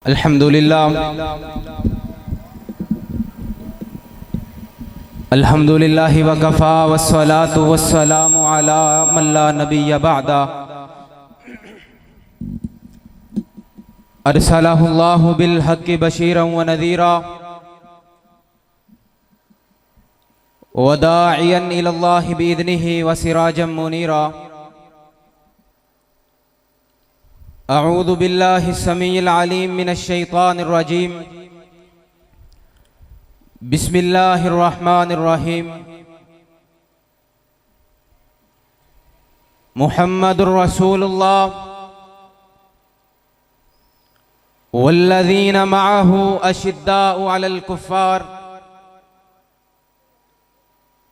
अल्हम्दुलिल्लाहि वकफ़ा वस्सलातु वस्सलामु अला मन ला नबिय्य बअदा अरसलहुल्लाहु बिल हक़्क़ि बशीरन व नज़ीरा व दाइयन इलल्लाहि बिइज़निहि व सिराजम मुनीरा। अऊज़ु बिल्लाहि समीइल अलीम मिनश शैतानिर रजीम। बिस्मिल्लाहिर्रहमानिर्रहीम। मुहम्मदुर रसूलुल्लाह वल्लज़ीना मअहु अशिद्दाउ अलल कुफ़्फ़ार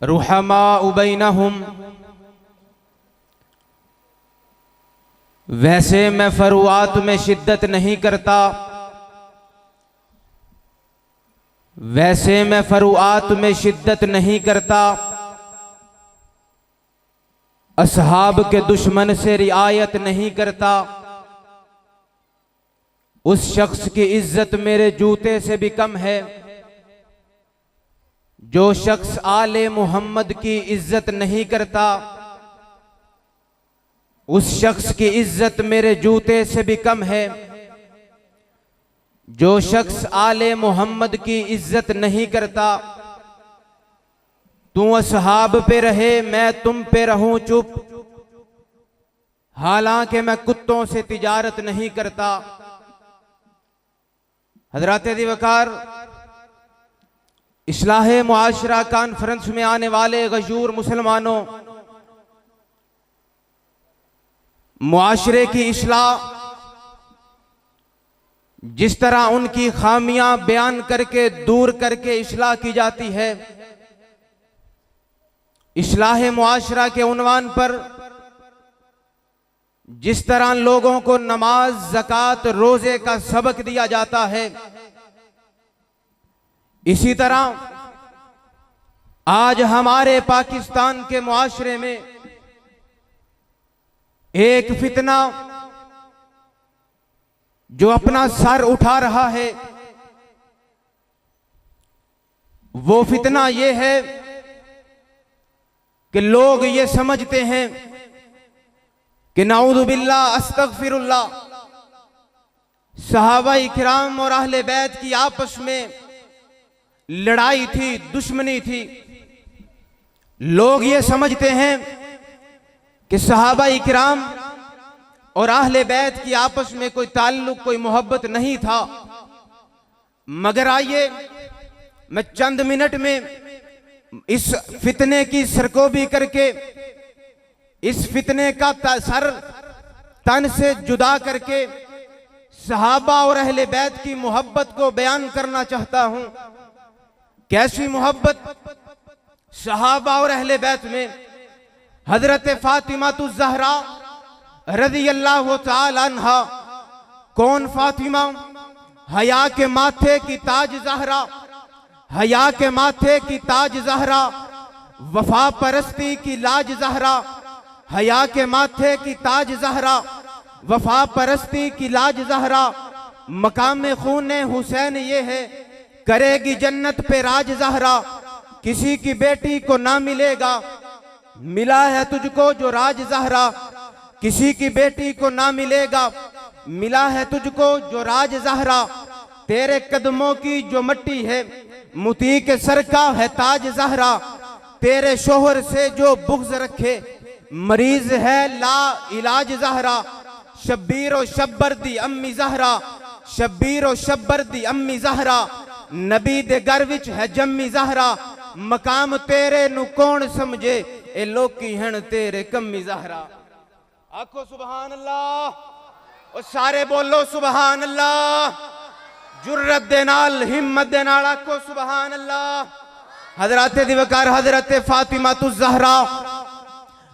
रुहमाउ बैनहुम। वैसे मैं फरुआत में शिद्दत नहीं करता, वैसे मैं फरुआत में शिद्दत नहीं करता, असहाब के दुश्मन से रियायत नहीं करता। उस शख्स की इज्जत मेरे जूते से भी कम है जो शख्स आले मोहम्मद की इज्जत नहीं करता। उस शख्स की इज्जत मेरे जूते से भी कम है जो शख्स आले मोहम्मद की इज्जत नहीं करता। तू असहाब पे रहे, मैं तुम पे रहूं चुप, हालांकि मैं कुत्तों से तिजारत नहीं करता। हजरात वकार, इस्लाहे मुआशरा कॉन्फ्रेंस में आने वाले गजूर मुसलमानों, मुआशरे की इस्लाह जिस तरह उनकी खामियां बयान करके दूर करके इस्लाह की जाती है, इस्लाह मुआशरा के उन्वान पर जिस तरह लोगों को नमाज, ज़कात, रोजे का सबक दिया जाता है, इसी तरह आज हमारे पाकिस्तान के मुआशरे में एक फितना जो अपना सर उठा रहा है, वो फितना ये है कि लोग ये समझते हैं कि नाऊज़ु बिल्लाह अस्तगफिरुल्लाह, सहाबा इकराम और अहले बैत की आपस में लड़ाई थी, दुश्मनी थी। लोग ये समझते हैं कि सहाबा इकराम और अहले बैत की आपस में कोई ताल्लुक, कोई मोहब्बत नहीं था। मगर आइए मैं चंद मिनट में इस फितने की सरकोबी करके, इस फितने का सर तन से जुदा करके सहाबा और अहले बैत की मोहब्बत को बयान करना चाहता हूं। कैसी मोहब्बत सहाबा और अहले बैत में? हजरत फातिमा तु ज़हरा रज़ी अल्लाह तआला अन्हा। कौन फातिमा? हया के माथे की ताज ज़हरा, हया के माथे की ताज ज़हरा, वफा परस्ती की लाज ज़हरा, हया के माथे की ताज ज़हरा, वफा परस्ती की लाज ज़हरा। मकाम खून हुसैन ये है, करेगी जन्नत पे राज ज़हरा। किसी की बेटी को ना मिलेगा, मिला है तुझको जो राज ज़हरा। किसी की बेटी को ना मिलेगा, मिला है तुझको जो राज ज़हरा। तेरे कदमों की जो मट्टी है, मुती के सर का है ताज ज़हरा। तेरे शोहर से जो बुग़्ज़ रखे, मरीज है ला इलाज ज़हरा। शब्बीर व शब्बर दी अम्मी ज़हरा, शब्बीर व शब्बर दी अम्मी ज़हरा। नबी दे घर विच है जम्मी ज़हरा। मकाम तेरे नु कौन समझे, ए लोकी हन तेरे कम्मी ज़हरा। आखो सुबहान अल्लाह, और सारे बोलो सुबहान अल्लाह। जुर्रत दे नाल, हिम्मत दे नाल आखो सुबहान अल्लाह। हजरत दिवकार हजरत फातिमा तु ज़हरा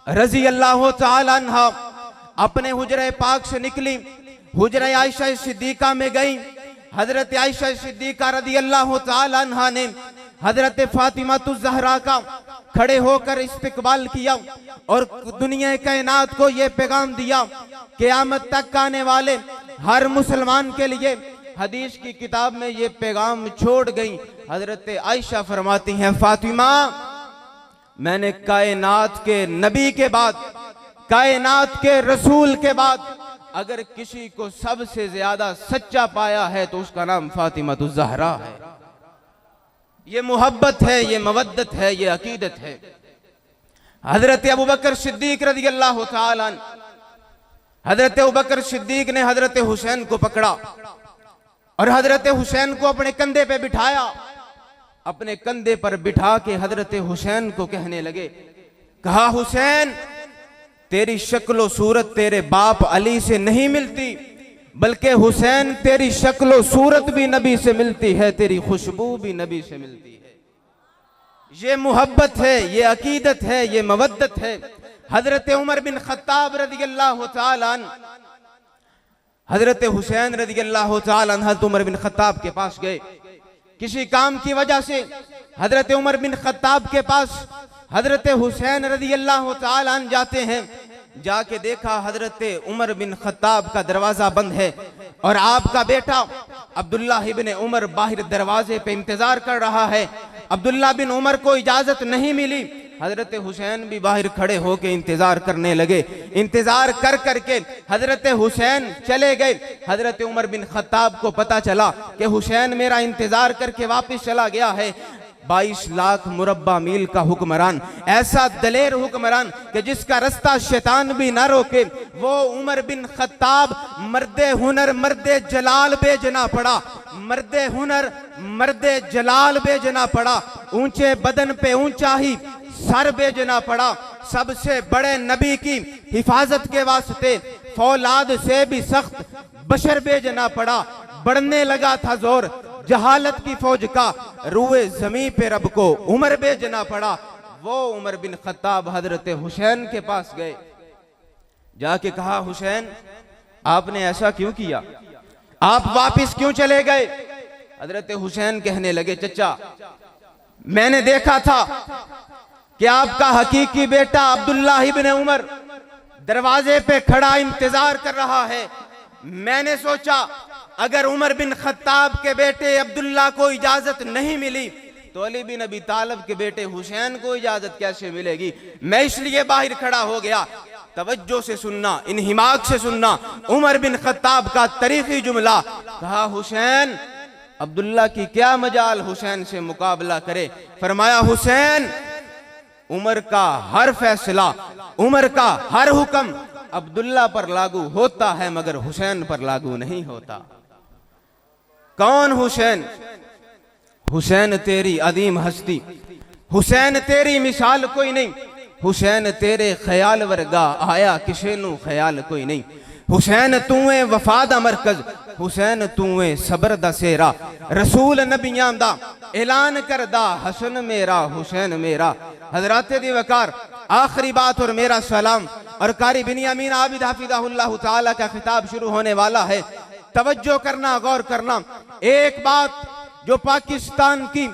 रज़ी अल्लाह तआला अन्हा अपने हुजरे पाक से निकली, हुजरे आयशा सिद्दीका में गई। हजरत आयशा सिद्दीका रज़ी अल्लाह तआला अन्हा ने हजरत फातिमा तु ज़हरा का खड़े होकर इस्तकबाल किया और दुनिया कायनात को यह पैगाम दिया, क़यामत तक आने वाले हर मुसलमान के लिए हदीस की किताब में ये पैगाम छोड़ गई। हजरत आयशा फरमाती हैं, फातिमा मैंने कायनात के नबी के बाद, कायनात के रसूल के बाद अगर किसी को सबसे ज्यादा सच्चा पाया है तो उसका नाम फातिमा तुज ज़हरा है। ये मोहब्बत है, ये मवद्दत है, ये अकीदत है। हजरत अबू बकर सिद्दीक रज़ी अल्लाह तआला अन्हु, हजरत अबू बकर सिद्दीक ने हजरत हुसैन को पकड़ा और हजरत हुसैन को अपने कंधे पे बिठाया। अपने कंधे पर बिठा के हजरत हुसैन को कहने लगे, कहा हुसैन तेरी शक्लो सूरत तेरे बाप अली से नहीं मिलती, बल्कि हुसैन तेरी शक्लो सूरत भी नबी से मिलती है, तेरी खुशबू भी नबी से मिलती है। ये मोहब्बत है, ये अकीदत है, ये मवद्दत है। हजरत उमर बिन खत्ताब रज़ी अल्लाह तआला अन्हु, हजरत हुसैन रज़ी अल्लाह तआला अन्हु हजरत उमर बिन खत्ताब के पास गए। किसी काम की वजह से हजरत उमर बिन खत्ताब के पास हजरत हुसैन रज़ी अल्लाह तआला अन्हु जाते हैं। जाके देखा हजरत उमर बिन खत्ताब का दरवाजा बंद है और आपका बेटा अब्दुल्ला इब्न उमर बाहर दरवाजे पे इंतजार कर रहा है। अब्दुल्ला बिन उमर को इजाजत नहीं मिली। हजरत हुसैन भी बाहर खड़े होकर इंतजार करने लगे। इंतजार कर करके हजरत हुसैन चले गए। हजरत उमर बिन खत्ताब को पता चला कि हुसैन मेरा इंतजार करके वापस चला गया है। 22 लाख मुरब्बा मील का हुक्मरान, ऐसा दलेर हुक्मरान कि जिसका रास्ता शैतान भी ना रोके, वो उमर बिन खत्ताब मर्दे हुनर मर्दे जलाल बेजना पड़ा। मर्दे हुनर मर्दे जलाल बेजना पड़ा। ऊंचे बदन पे ऊंचा ही सर बेजना पड़ा। सबसे बड़े नबी की हिफाजत के वास्ते फौलाद से भी सख्त बशर बेजना पड़ा। बढ़ने लगा था जोर जहालत की फौज का, रूए जमी पे रब को उमर बेजना पड़ा। वो उमर बिन खत्ताब हजरत हुसैन के पास गए। जाके कहा, हुसैन आपने ऐसा क्यों किया, आप वापिस क्यों चले गए? हजरत हुसैन कहने लगे, चचा मैंने देखा था कि आपका हकीकी बेटा अब्दुल्ला इब्न उमर दरवाजे पे खड़ा इंतजार कर रहा है। मैंने सोचा अगर उमर बिन खत्ताब के बेटे अब्दुल्ला को इजाजत नहीं मिली तो अली बिन अबी तालिब के बेटे हुसैन को इजाजत कैसे मिलेगी। मैं इसलिए बाहर खड़ा हो गया। तवज्जो से सुनना, इन्हिमाक से सुनना उमर बिन खत्ताब का तारीखी जुमला। कहा, हुसैन अब्दुल्ला की क्या मजाल हुसैन से मुकाबला करे। फरमाया, हुसैन उमर का हर फैसला, उमर का हर हुक्म अब्दुल्ला पर लागू होता है मगर हुसैन पर लागू नहीं होता। कौन हुसैन? हुसैन तेरी अदीम हस्ती, हुसैन तेरी मिसाल कोई नहीं। हुसैन तेरे ख्याल वर्गा आया किसे नू ख्याल कोई नहीं। हुसैन तूए वफादा मरकज, हुसैन तूए सबर दा सेरा। रसूल नबियां दा ऐलान करदा हसन मेरा हुसैन मेरा। हजरात दी वकार आखिरी बात और मेरा सलाम और कारी बिनियामीन आबिद हाफिज़हुल्लाह ताला का खिताब शुरू होने वाला है। तवज्जो करना, गौर करना। एक बात जो पाकिस्तान की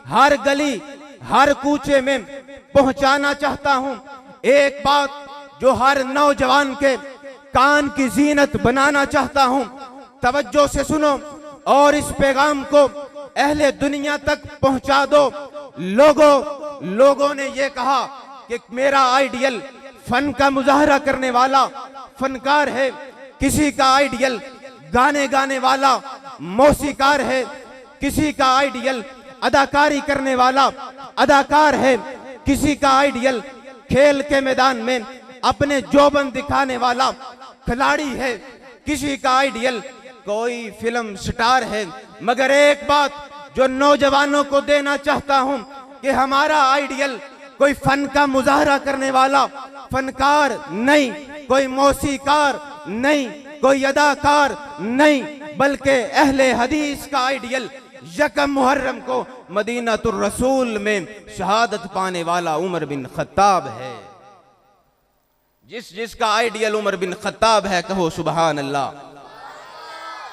हर गली हर कूचे में पहुंचाना चाहता हूं, एक बात जो हर नौजवान के कान की जीनत बनाना चाहता हूं। तवज्जो से सुनो और इस पैगाम को अहले दुनिया तक पहुंचा दो। लोगों ने ये कहा कि मेरा आइडियल फन का मुजाहरा करने वाला फनकार है, किसी का आइडियल गाने गाने वाला मौसीकार है, किसी का आइडियल अदाकारी करने वाला अदाकार है, किसी का आइडियल खेल के मैदान में अपने जोबन दिखाने वाला खिलाड़ी है, किसी का आइडियल कोई फिल्म स्टार है। मगर एक बात जो नौजवानों को देना चाहता हूं कि हमारा आइडियल कोई फन का मुजाहरा करने वाला फनकार नहीं, कोई मौसीकार नहीं, कोई अदाकार नहीं, बल्कि अहले हदीस का आइडियल यकम मुहर्रम को मदीनातुर रसूल में शहादत पाने वाला उमर बिन खत्ताब है। जिसका आइडियल उमर बिन खत्ताब है, कहो सुभान अल्लाह।